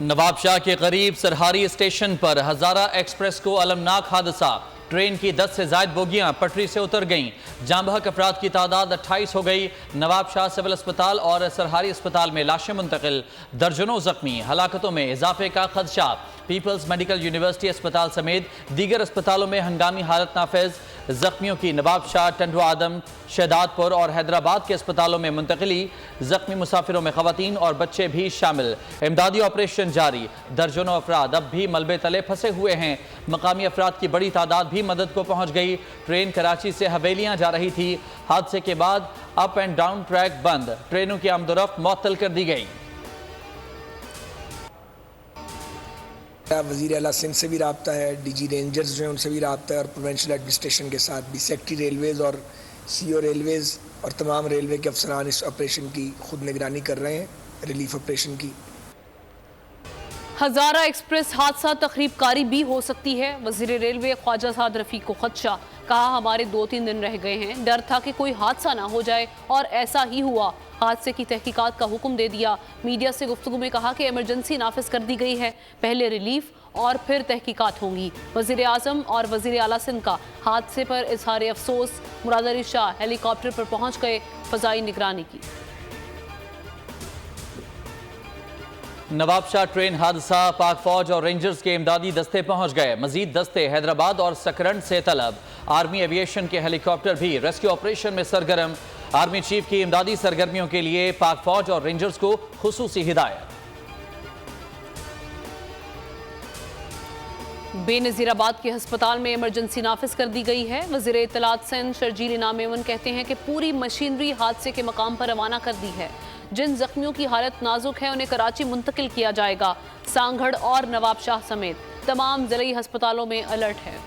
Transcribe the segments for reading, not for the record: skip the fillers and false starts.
नवाबशाह के करीब सरहारी स्टेशन पर हजारा एक्सप्रेस को अलमनाक हादसा। ट्रेन की 10 से ज्यादा बोगियां पटरी से उतर गईं। जाँ बहक अफराद की तादाद 28 हो गई। नवाबशाह सिविल अस्पताल और सरहारी अस्पताल में लाशें मुंतकिल, दर्जनों जख्मी। हलाकतों में इजाफे का खदशा। पीपल्स मेडिकल यूनिवर्सिटी अस्पताल समेत दीगर अस्पतालों में हंगामी हालत नाफिज। जख्मियों की नवाबशाह, टंडवा आदम, शहदादपुर और हैदराबाद के अस्पतालों में मुंतकिली। जख्मी मुसाफिरों में खवातीन और बच्चे भी शामिल। इमदादी ऑपरेशन जारी। दर्जनों अफराद अब भी मलबे तले फंसे हुए हैं। मकामी अफराद की बड़ी तादाद भी मदद को पहुंच गई। ट्रेन कराची से हवेलियां जा रही थी। हादसे के बाद अप एंड डाउन ट्रैक बंद। ट्रेनों की आमदोरफ्त मुअत्तल कर दी गई। वज़ीर आला सिंध से भी रब्ता है, डीजी रेंजर्स जो है उनसे भी रब्ता है और प्रोविंशियल एडमिनिस्ट्रेशन के साथ भी। सेक्रेटरी रेलवेज़ और सीईओ रेलवेज़ और तमाम रेलवे के अफसरान इस ऑपरेशन की खुद निगरानी कर रहे हैं, रिलीफ ऑपरेशन की। हजारा एक्सप्रेस हादसा तकरीबकारी भी हो सकती है। वज़ीर रेलवे ख्वाजा साद रफ़ीक को खदशा, कहा हमारे 2-3 दिन रह गए हैं, डर था कि कोई हादसा ना हो जाए और ऐसा ही हुआ। हादसे की तहकीकात का हुक्म दे दिया। मीडिया से गुफ्तगू में कहा कि इमरजेंसी नाफिज कर दी गई है, पहले रिलीफ और फिर तहकीकात होंगी। वज़ीर आज़म और वज़ीर आला सिंध का हादसे पर इजहार अफसोस। मुराद अली शाह हेलीकॉप्टर पर पहुंच गए, फ़ज़ाई निगरानी की। नवाबशाह ट्रेन हादसा, पाक फौज और रेंजर्स के इमदादी दस्ते पहुंच गए। मजीद दस्ते हैदराबाद और सकरंड से तलब। आर्मी एविएशन के हेलीकॉप्टर भी रेस्क्यू ऑपरेशन में सरगर्म। आर्मी चीफ की इमदादी सरगर्मियों के लिए पाक फौज और रेंजर्स को खुसूसी हिदायत। बेनज़ीराबाद के अस्पताल में इमरजेंसी नाफिज कर दी गई है। वज़ीर इत्तलात सिंध शर्जील इनाम मेमन कहते हैं कि पूरी मशीनरी हादसे के मकाम पर रवाना कर दी है। जिन जख्मियों की हालत नाजुक है उन्हें कराची मुंतकिल किया जाएगा। सांगढ़ और नवाबशाह समेत तमाम ज़िले अस्पतालों में अलर्ट है।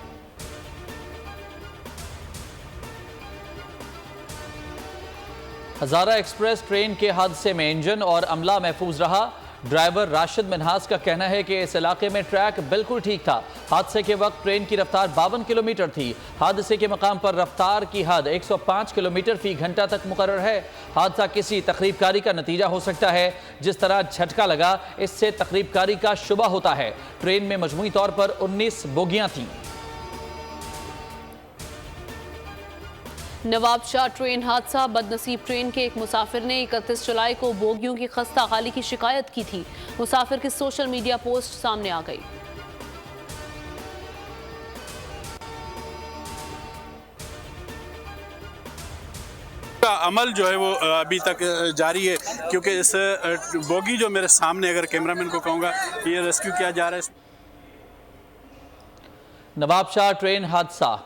हजारा एक्सप्रेस ट्रेन के हादसे में इंजन और अमला महफूज रहा। ड्राइवर राशिद मिनहास का कहना है कि इस इलाके में ट्रैक बिल्कुल ठीक था। हादसे के वक्त ट्रेन की रफ्तार 52 किलोमीटर थी। हादसे के मकाम पर रफ्तार की हद 105 किलोमीटर फी घंटा तक मुकर्रर है। हादसा किसी तकरीबकारी का नतीजा हो सकता है। जिस तरह झटका लगा, इससे तकरीबकारी का शुबा होता है। ट्रेन में मजमूई तौर पर 19 बोगियां थीं। नवाबशाह ट्रेन हादसा, बदनसीब ट्रेन के एक मुसाफिर ने 31 जुलाई को बोगियों की खस्ता हाली की शिकायत की थी। मुसाफिर की सोशल मीडिया पोस्ट सामने आ गई। का अमल जो है वो अभी तक जारी है, क्योंकि इस बोगी जो मेरे सामने, अगर कैमरामैन को कहूँगा कि ये रेस्क्यू किया जा रहा है। नवाबशाह ट्रेन हादसा।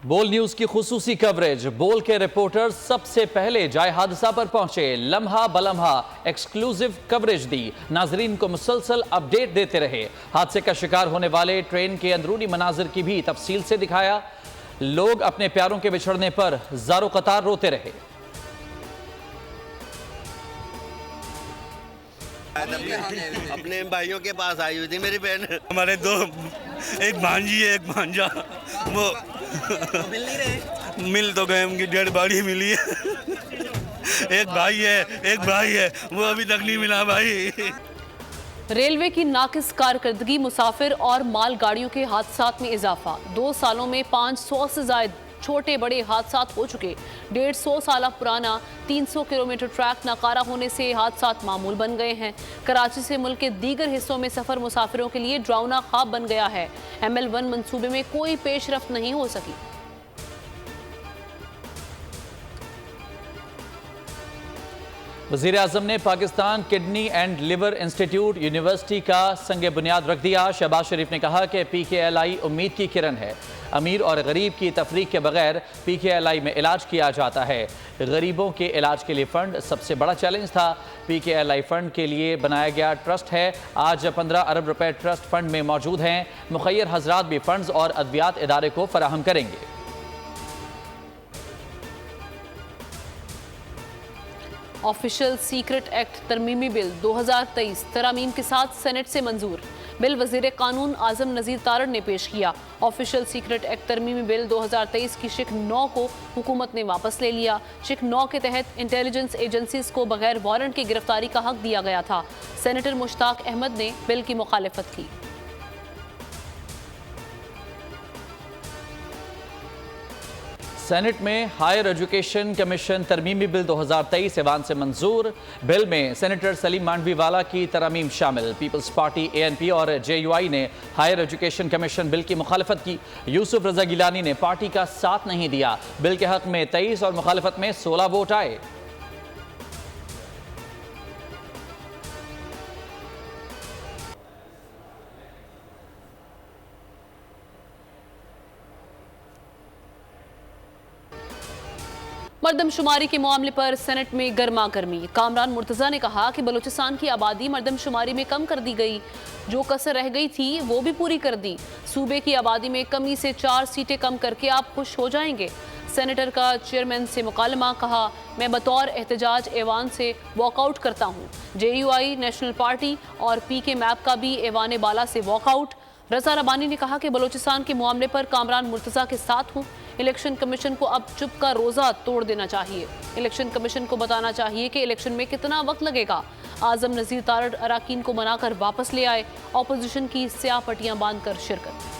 बोल न्यूज की खुसूसी कवरेज। बोल के रिपोर्टर सबसे पहले जाए हादसा पर पहुंचे। लम्हा बलम्हा एक्सक्लूसिव कवरेज दी। नाजरीन को मुसलसल अपडेट देते रहे। हादसे का शिकार होने वाले ट्रेन के अंदरूनी मनाजिर की भी तफसील से दिखाया। लोग अपने प्यारों के बिछड़ने पर ज़ारो कतार रोते रहे। अपने भाइयों के पास आई हुई थी मेरी बहन। हमारे दो, एक भांजी है एक भांजा, वो मिल नहीं रहे। मिल तो गए, उनकी डेड बॉडी मिली है। एक भाई है वो अभी तक नहीं मिला भाई। रेलवे की नाकिस कारकर्दगी, मुसाफिर और माल गाड़ियों के हादसात में इजाफा। 2 सालों में 500 से ज्यादा छोटे बड़े हादसात हो चुके। 150 साल पुराना 300 किलोमीटर ट्रैक नाकारा होने से हादसात मामूल बन गए हैं। कराची से मुल्क के दीगर हिस्सों में सफर मुसाफिरों के लिए डरावना ख्वाब बन गया है। ML1 मंसूबे में कोई पेशरफ्त नहीं हो सकी। वज़ीर आज़म ने Pakistan kidney and liver institute university का संग बुनियाद रख दिया। शहबाज शरीफ ने कहा कि PKLI उम्मीद की किरण है। अमीर और गरीब की तफरीक के बगैर PKLI में इलाज किया जाता है। गरीबों के इलाज के लिए फ़ंड सबसे बड़ा चैलेंज था। PKLI फ़ंड के लिए बनाया गया ट्रस्ट है। आज 15 अरब रुपए ट्रस्ट फ़ंड में मौजूद हैं। मुखय्यर हजरात भी फ़ंड्स और अद्वियात इदारे को फराहम करेंगे। ऑफिशियल सीक्रेट एक्ट तरमीमी बिल 2023 तरामीम के साथ सेनेट से मंजूर। बिल वजीर कानून आजम नजीर तारड़ ने पेश किया। ऑफिशियल सीक्रेट एक्ट तरमीमी बिल 2023 की शिक 9 को हुकूमत ने वापस ले लिया। शिक 9 के तहत इंटेलिजेंस एजेंसीज को बगैर वारंट की गिरफ्तारी का हक दिया गया था। सेनेटर मुश्ताक अहमद ने बिल की मुखालिफत की। सेनेट में हायर एजुकेशन कमीशन तरमीमी बिल 2023 ऐवान से मंजूर। बिल में सेनेटर सलीम मांडवीवाला की तरमीम शामिल। पीपल्स पार्टी, ANP और JUI ने हायर एजुकेशन कमीशन बिल की मुखालिफत की। यूसुफ रजा गिलानी ने पार्टी का साथ नहीं दिया। बिल के हक में 23 और मुखालिफत में 16 वोट आए। मर्दमशुमारी के मामले पर सेनेट में गर्मा गर्मी। कामरान मुर्तजा ने कहा कि बलूचिस्तान की आबादी मर्दमशुमारी में कम कर दी गई, जो कसर रह गई थी वो भी पूरी कर दी। सूबे की आबादी में कमी से 4 सीटें कम करके आप खुश हो जाएंगे। सेनेटर का चेयरमैन से मुकालमा, कहा मैं बतौर एहतजाज ऐवान से वॉकआउट करता हूँ। JUI, नेशनल पार्टी और PK मैप का भी ऐवान बाला से वॉकआउट। रजा रबानी ने कहा कि बलूचिस्तान के मामले पर कामरान मुर्तजा के साथ हूँ। इलेक्शन कमीशन को अब चुप का रोजा तोड़ देना चाहिए। इलेक्शन कमीशन को बताना चाहिए कि इलेक्शन में कितना वक्त लगेगा। आजम नजीर तारड़ अराकीन को मनाकर वापस ले आए। ऑपोजिशन की स्याह पट्टियां बांधकर शिरकत।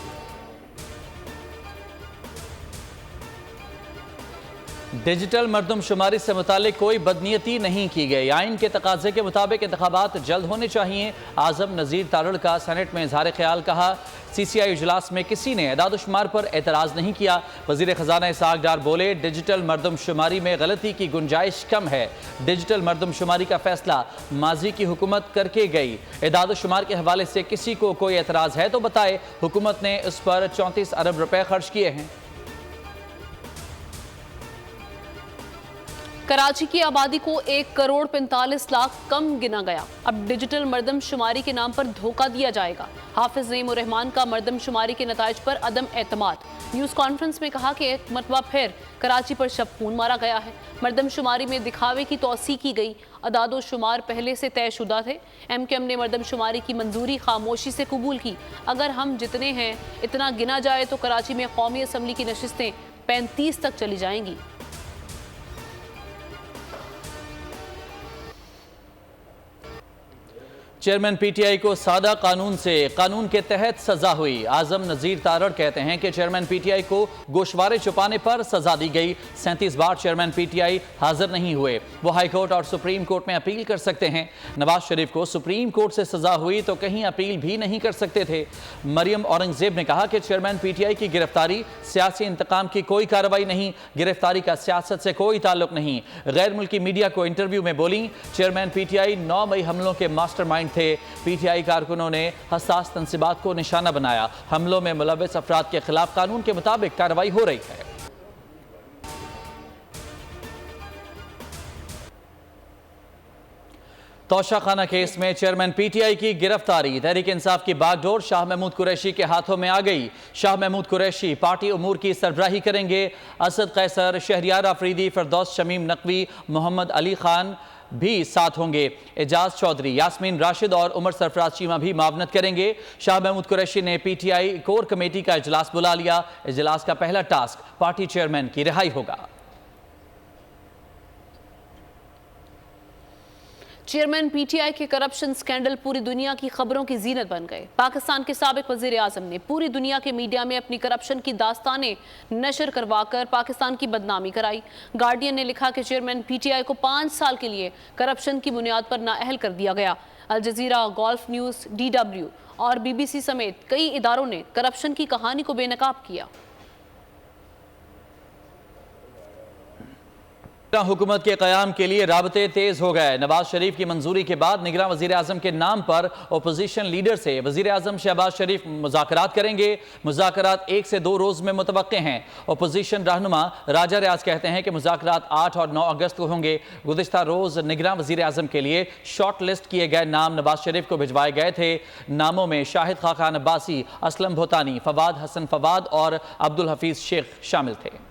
डिजिटल मर्दमशुमारी से मुतालिक कोई बदनीयती नहीं की गई। आइन के तकाजे के मुताबिक इंतखाबात जल्द होने चाहिए। आजम नजीर तारड़ का सेनेट में इजहार ख्याल। कहा CCI इजलास में किसी ने एदाद-ओ-शुमार पर एतराज़ नहीं किया। वज़ीर ख़जाना इसहाक डार बोले डिजिटल मर्दमशुमारी में गलती की गुंजाइश कम है। डिजिटल मर्दमशुमारी का फैसला माजी की हुकूमत करके गई। एदाद-ओ-शुमार के हवाले से किसी को कोई एतराज़ है तो बताए। हुकूमत ने इस पर 34 अरब रुपए खर्च किए हैं। कराची की आबादी को 1 करोड़ 45 लाख कम गिना गया। अब डिजिटल मर्दमशुमारी के नाम पर धोखा दिया जाएगा। हाफिज नईम उर रहमान का मर्दमशुमारी के नताइज पर अदम एतमाद। न्यूज़ कॉन्फ्रेंस में कहा कि एक मरतबा फिर कराची पर शबखून मारा गया है। मर्दमशुमारी में दिखावे की तौसी की गई। अदादो शुमार पहले से तयशुदा थे। MKM ने मर्दमशुमारी की मंजूरी खामोशी से कबूल की। अगर हम जितने हैं इतना गिना जाए तो कराची में कौमी असम्बली की नशिस्तें 35 तक चली जाएंगी। चेयरमैन PTI को सादा कानून से कानून के तहत सजा हुई। आजम नजीर तारड़ कहते हैं कि चेयरमैन PTI को गोशवारे छुपाने पर सजा दी गई। 37 बार चेयरमैन PTI हाजिर नहीं हुए। वो हाई कोर्ट और सुप्रीम कोर्ट में अपील कर सकते हैं। नवाज शरीफ को सुप्रीम कोर्ट से सजा हुई तो कहीं अपील भी नहीं कर सकते थे। मरियम औरंगजेब ने कहा कि चेयरमैन PTI की गिरफ्तारी सियासी इंतकाम की कोई कार्रवाई नहीं। गिरफ्तारी का सियासत से कोई ताल्लुक नहीं। गैर मुल्की मीडिया को इंटरव्यू में बोली चेयरमैन PTI 9 मई हमलों के मास्टरमाइंड थे। PTI कारकुनों ने हसास तंसीबात को निशाना बनाया। हमलों में मुलव्वस अफराद के खिलाफ कानून के मुताबिक कार्रवाई हो रही है। तोशाखाना केस में चेयरमैन PTI की गिरफ्तारी। तहरीक इंसाफ की बागडोर शाह महमूद कुरैशी के हाथों में आ गई। शाह महमूद कुरैशी पार्टी उमूर की सरबराही करेंगे। असद कैसर, शहरियार आफरीदी, फिरदौस शमीम नकवी, मोहम्मद अली खान भी साथ होंगे। एजाज चौधरी, यास्मीन राशिद और उमर सरफराज चीमा भी मावनत करेंगे। शाह महमूद कुरैशी ने PTI कोर कमेटी का इजलास बुला लिया। इजलास का पहला टास्क पार्टी चेयरमैन की रिहाई होगा। चेयरमैन PTI के करप्शन स्कैंडल पूरी दुनिया की खबरों की जीनत बन गए। पाकिस्तान के साबिक वजीर आजम ने पूरी दुनिया के मीडिया में अपनी करप्शन की दास्तानें नशर करवाकर पाकिस्तान की बदनामी कराई। गार्डियन ने लिखा कि चेयरमैन PTI को 5 साल के लिए करप्शन की बुनियाद पर नाअहल कर दिया गया। अल जजीरा, गल्फ न्यूज़, DW और BBC समेत कई इदारों ने करप्शन की कहानी को बेनकाब किया। हुकूमत के क़याम के लिए राबते तेज हो गए। नवाज शरीफ की मंजूरी के बाद निगरान वजीर आजम के नाम पर अपोजिशन लीडर से वजीर आजम शहबाज शरीफ मुज़ाकरात करेंगे। मुज़ाकरात 1 से 2 रोज़ में मुतवक्के हैं। अपोजिशन रहनुमा राजा रियाज कहते हैं कि मुज़ाकरात 8 और 9 अगस्त को होंगे। गुज़िश्ता रोज़ निगरान वजीर आजम के लिए शॉर्ट लिस्ट किए गए नाम नवाज शरीफ को भिजवाए गए थे। नामों में शाहिद खान अब्बासी, असलम भोतानी, फवाद हसन फवाद और अब्दुल हफीज शेख शामिल थे।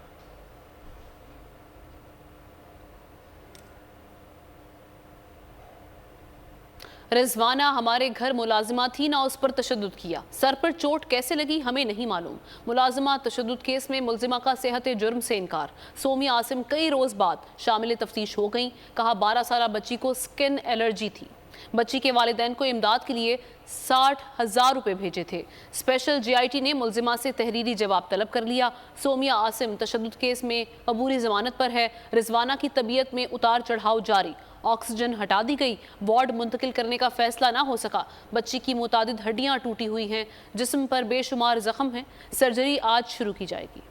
रिजवाना हमारे घर मुलाजिमा थी ना, उस पर तशद्दुद किया, सर पर चोट कैसे लगी हमें नहीं मालूम। मुलाजिमा तशद्दुद केस में मुलजिमा का सेहत जुर्म से इनकार। सोमिया आसिम कई रोज बाद शामिल तफ्तीश हो गई। कहा 12 साल बच्ची को स्किन एलर्जी थी। बच्ची के वालिदैन को इमदाद के लिए 60,000 रुपए भेजे थे। स्पेशल GIT ने मुलजिमा से तहरीरी जवाब तलब कर लिया। सोमिया आसिम तशद्दुद केस में अबूरी जमानत पर है। रिजवाना की तबीयत में उतार चढ़ाव जारी। ऑक्सीजन हटा दी गई, वार्ड मुंतकिल करने का फैसला ना हो सका। बच्ची की मुतादिद हड्डियां टूटी हुई हैं, जिस्म पर बेशुमार जख्म हैं। सर्जरी आज शुरू की जाएगी।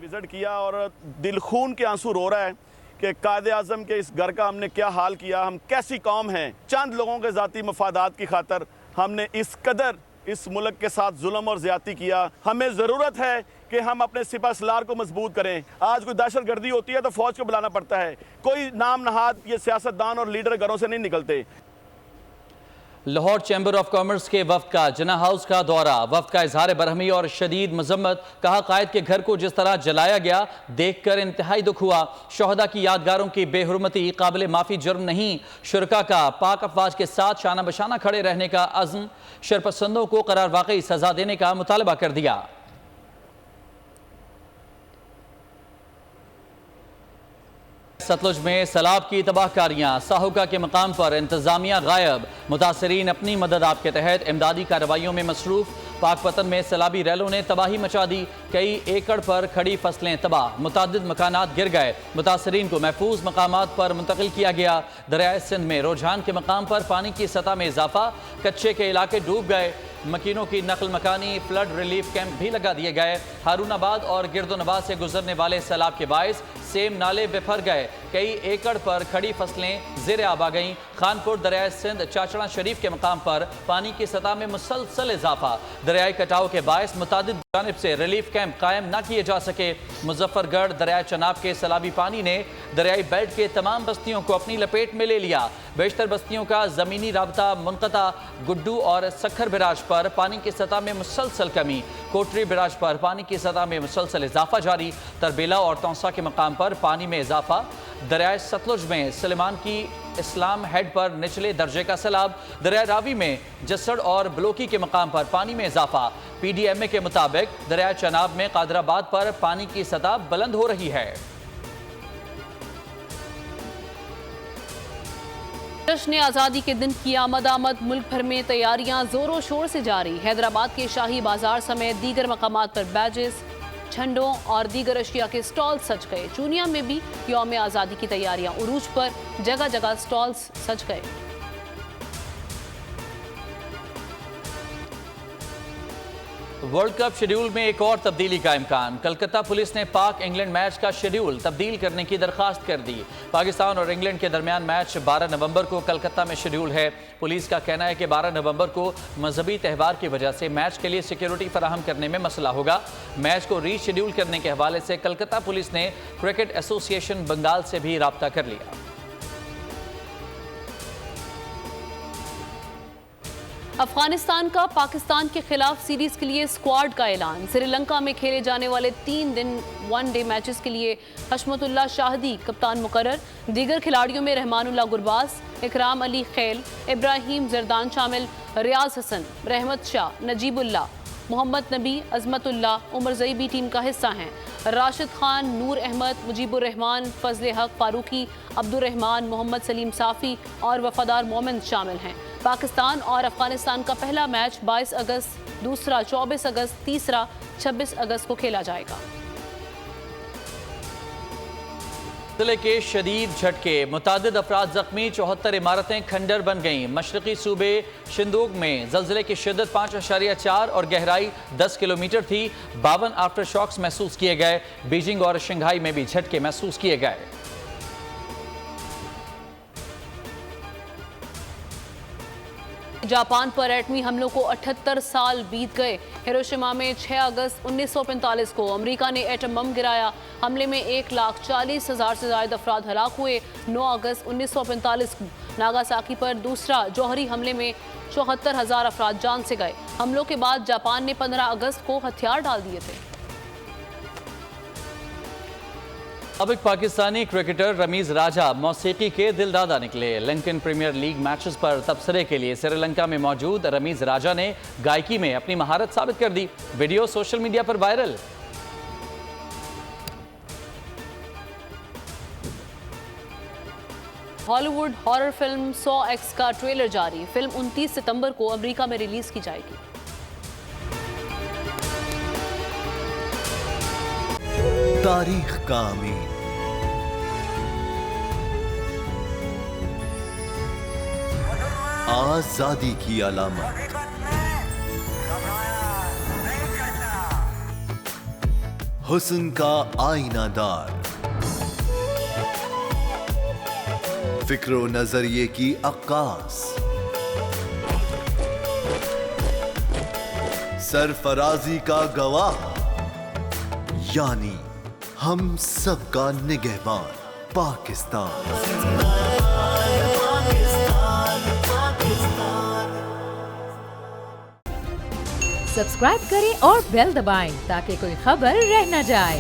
विजिट किया और दिल खून के आंसू रो रहा है कि कायदे आज़म के इस घर का हमने क्या हाल किया। हम कैसी कौम हैं, चंद लोगों के ज़ाती मफादात की खातर हमने इस कदर इस मुल्क के साथ जुल्म और ज़्यादती किया। हमें ज़रूरत है कि हम अपने सिपह सलार को मजबूत करें। आज कोई दहशत गर्दी होती है तो फ़ौज को बुलाना पड़ता है। कोई नाम नहाद ये सियासतदान और लीडर घरों से नहीं निकलते। लाहौर चैम्बर ऑफ कॉमर्स के वफ्द का जिन्ना हाउस का दौरा। वफ्द का इजहार बरहमी और शदीद मजम्मत। कहा कायद के घर को जिस तरह जलाया गया देखकर इंतहाई दुख हुआ। शोहदा की यादगारों की बेहुरमती काबिल माफ़ी जुर्म नहीं। शुरका का पाक अफवाज के साथ शाना बशाना खड़े रहने का अज़्म। शरपसंदों को करार वाकई सजा देने का मुतालबा कर दिया। सतलुज में सैलाब की तबाहकारियां। साहुका के मकाम पर इंतजामिया गायब। मुतासरीन अपनी मदद आपके तहत इमदादी कार्रवाइयों में मसरूफ। पाकपतन में सैलाबी रैलों ने तबाही मचा दी। कई एकड़ पर खड़ी फसलें तबाह। मुतादिद मकानात गिर गए। मुतासरीन को महफूज मकामात पर मुंतकिल किया गया। दरियाए सिंध में रुझान के मकाम पर पानी की सतह में इजाफा। कच्चे के इलाके डूब गए। मकीनों की नकल मकानी। फ्लड रिलीफ कैंप भी लगा दिए गए। हारूनाबाद और गिरदोनवाद से गुजरने वाले सैलाब के बायस सेम नाले बिफर गए। कई एकड़ पर खड़ी फसलें ज़ेर आब आ गईं। खानपुर दरियाए सिंध चाचड़ा शरीफ के मकाम पर पानी की सतह में मुसलसल इजाफा। दरियाई कटाव के बायस मुतादिद जानिब से रिलीफ कैंप कायम न किए जा सके। मुजफ्फरगढ़ दरियाए चनाब के सैलाबी पानी ने दरियाई बेल्ट के तमाम बस्तियों को अपनी लपेट में ले लिया। बेशतर बस्तियों का ज़मीनी राबता मुनक़ता। गुड्डू और सखर बिराज पर पानी की सतह में मुसलसल कमी। कोटरी बिराज पर पानी की सतह में मुसलसल इजाफा जारी। तरबेला और तौसा के मकाम पर पानी में इजाफा। दरियाए सतलुज में सलेमान की इस्लाम हेड पर निचले दर्जे का सैलाब। दरिया रावी में जसड़ और ब्लोकी के मकाम पर पानी में इजाफा। PDMA के मुताबिक दरिया चनाब में कादराबाद पर पानी की सतह बुलंद हो रही है। जश्न आज़ादी के दिन की आमद मुल्क भर में तैयारियां जोरों शोर से जारी। हैदराबाद के शाही बाजार समेत दीगर मकामात पर बैजेस, झंडों और दीगर अशिया के स्टॉल सज गए। चूनिया में भी यौम आज़ादी की तैयारियां उरूज पर। जगह जगह स्टॉल्स सज गए। वर्ल्ड कप शेड्यूल में एक और तब्दीली का इम्कान। कलकत्ता पुलिस ने पाक इंग्लैंड मैच का शेड्यूल तब्दील करने की दरखास्त कर दी। पाकिस्तान और इंग्लैंड के दरमियान मैच 12 नवंबर को कलकत्ता में शेड्यूल है। पुलिस का कहना है कि 12 नवंबर को मजहबी त्यौहार की वजह से मैच के लिए सिक्योरिटी फराहम करने में मसला होगा। मैच को रीशेड्यूल करने के हवाले से कलकत्ता पुलिस ने क्रिकेट एसोसिएशन बंगाल से भी राब्ता कर लिया। अफगानिस्तान का पाकिस्तान के खिलाफ सीरीज के लिए स्क्वाड का ऐलान। श्रीलंका में खेले जाने वाले 3 दिन वनडे मैचेस के लिए हशमतुल्लाह शाहदी कप्तान मुकर्रर। दीगर खिलाड़ियों में रहमानुल्लाह गुरबाज, इकराम अली खैल, इब्राहिम जरदान शामिल। रियाज हसन, रहमत शाह, नजीबुल्लाह, मोहम्मद नबी, अजमतुल्लाह, उमर जई भी टीम का हिस्सा हैं। राशिद खान, नूर अहमद, मुजीबुर रहमान, फजले हक फारूकी, अब्दुर रहमान, मोहम्मद सलीम साफ़ी और वफादार मोमिन शामिल हैं। पाकिस्तान और अफगानिस्तान का पहला मैच 22 अगस्त, दूसरा 24 अगस्त, तीसरा 26 अगस्त को खेला जाएगा। ज़िले के शदीद झटके, मुतादिद अफराद जख्मी, 74 इमारतें खंडर बन गईं। मशरकी सूबे शिंदोग में ज़लज़ले की शिद्दत 5.4 और गहराई 10 किलोमीटर थी। 52 आफ्टर शॉक्स महसूस किए गए। बीजिंग और शंघाई में भी झटके महसूस किए गए। जापान पर एटमी हमलों को 78 साल बीत गए। हिरोशिमा में 6 अगस्त 1945 को अमेरिका ने एटम बम गिराया। हमले में 1,40,000 से ज्यादा अफराद हलाक हुए। 9 अगस्त 1945 को नागासाकी पर दूसरा जौहरी हमले में 74,000 अफराद जान से गए। हमलों के बाद जापान ने 15 अगस्त को हथियार डाल दिए थे। साबिक पाकिस्तानी क्रिकेटर रमीज राजा मौसीकी के दिलदादा निकले। लंकन प्रीमियर लीग मैचेस पर तबसरे के लिए श्रीलंका में मौजूद रमीज राजा ने गायकी में अपनी महारत साबित कर दी। वीडियो सोशल मीडिया पर viral. Hollywood horror film 100X का ट्रेलर जारी। फिल्म 29 सितंबर को अमेरिका में रिलीज की जाएगी। तारीख का अमीर, आजादी की अलामत, हुस्न का आईनादार, फिक्रो नजरिए की अक्कास, सरफराजी का गवाह, यानी हम सबका निगहबान पाकिस्तान। सब्सक्राइब करें और बेल दबाएं ताकि कोई खबर रह न जाए।